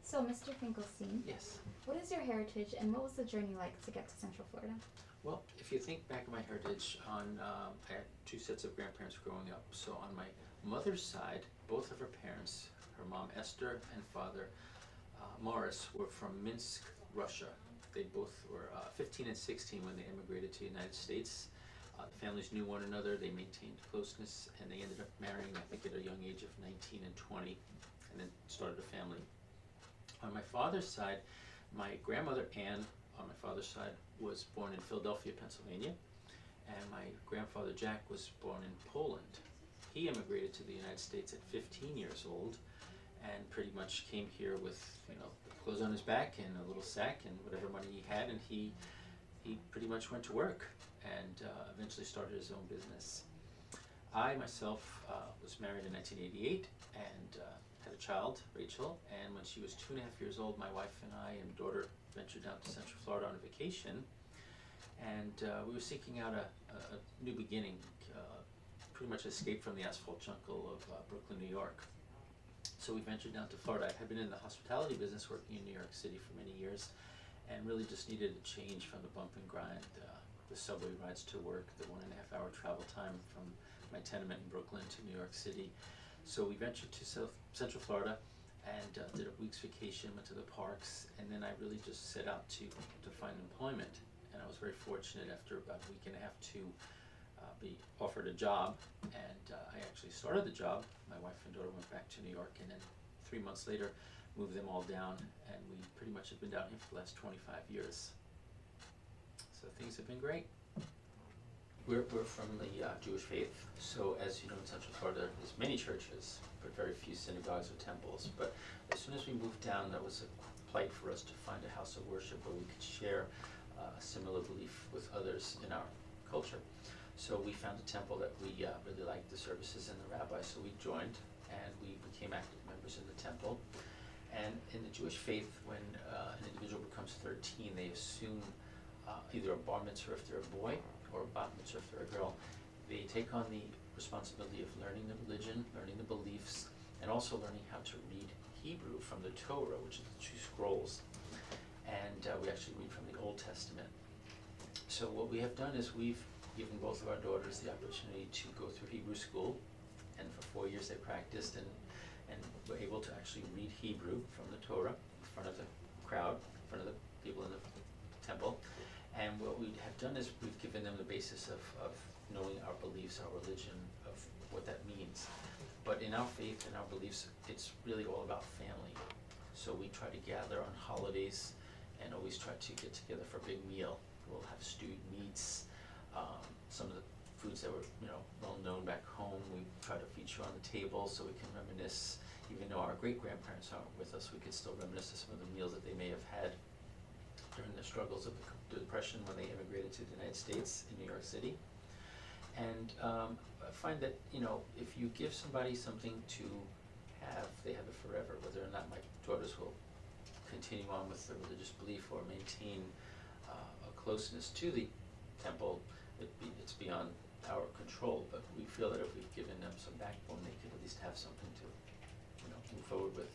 So, Mr. Finkelstein, Yes. what is your heritage and what was the journey like to get to Central Florida? Well, if you think back of my heritage, I had two sets of grandparents growing up. So on my mother's side, both of her parents, her mom Esther and father Morris, were from Minsk, Russia. They both were 15 and 16 when they immigrated to the United States. The families knew one another, they maintained closeness, and they ended up marrying, I think, at a young age of 19 and 20, and then started a family. On my father's side, my grandmother Anne, on my father's side, was born in Philadelphia, Pennsylvania, and my grandfather Jack was born in Poland. He immigrated to the United States at 15 years old, and pretty much came here with, clothes on his back and a little sack and whatever money he had, and he pretty much went to work and eventually started his own business. I myself was married in 1988 and had a child, Rachel, and when she was 2.5 years old, my wife and I and daughter ventured down to Central Florida on a vacation, and we were seeking out a new beginning, pretty much escape from the asphalt jungle of Brooklyn, New York. So we ventured down to Florida. I had been in the hospitality business working in New York City for many years and really just needed a change from the bump and grind, the subway rides to work, the 1.5 hour travel time from my tenement in Brooklyn to New York City. So we ventured to Central Florida and did a week's vacation, went to the parks, and then I really just set out to find employment. And I was very fortunate after about a week and a half to be offered a job, and I actually started the job. My wife and daughter went back to New York, and then 3 months later moved them all down, and we pretty much have been down here for the last 25 years. So things have been great. We're from the Jewish faith, so as you know, in Central Florida there's many churches, but very few synagogues or temples. But as soon as we moved down, that was a plight for us to find a house of worship where we could share a similar belief with others in our culture. So we found a temple that we really liked the services and the rabbi, so we joined and we became active members in the temple. And in the Jewish faith, when an individual becomes 13, they assume either a bar mitzvah if they're a boy or a bat mitzvah if they're a girl. They take on the responsibility of learning the religion, learning the beliefs, and also learning how to read Hebrew from the Torah, which is the two scrolls. And we actually read from the Old Testament. So what we have done is we've given both of our daughters the opportunity to go through Hebrew school, and for 4 years they practiced and were able to actually read Hebrew from the Torah in front of the crowd, in front of the people in the temple. And what we have done is we've given them the basis of knowing our beliefs, our religion, of what that means. But in our faith and our beliefs, it's really all about family. So we try to gather on holidays and always try to get together for a big meal. We'll have stewed meats, some of the foods that were well known back home. We try to feature on the table so we can reminisce. Even though our great-grandparents aren't with us, we could still reminisce of some of the meals that they may have had during the struggles of the Depression when they immigrated to the United States in New York City. And I find that if you give somebody something to have, they have it forever. Whether or not my daughters will continue on with the religious belief or maintain a closeness to the temple, it's beyond our control. But we feel that if we've given them some backbone, they could at least have something to move forward with.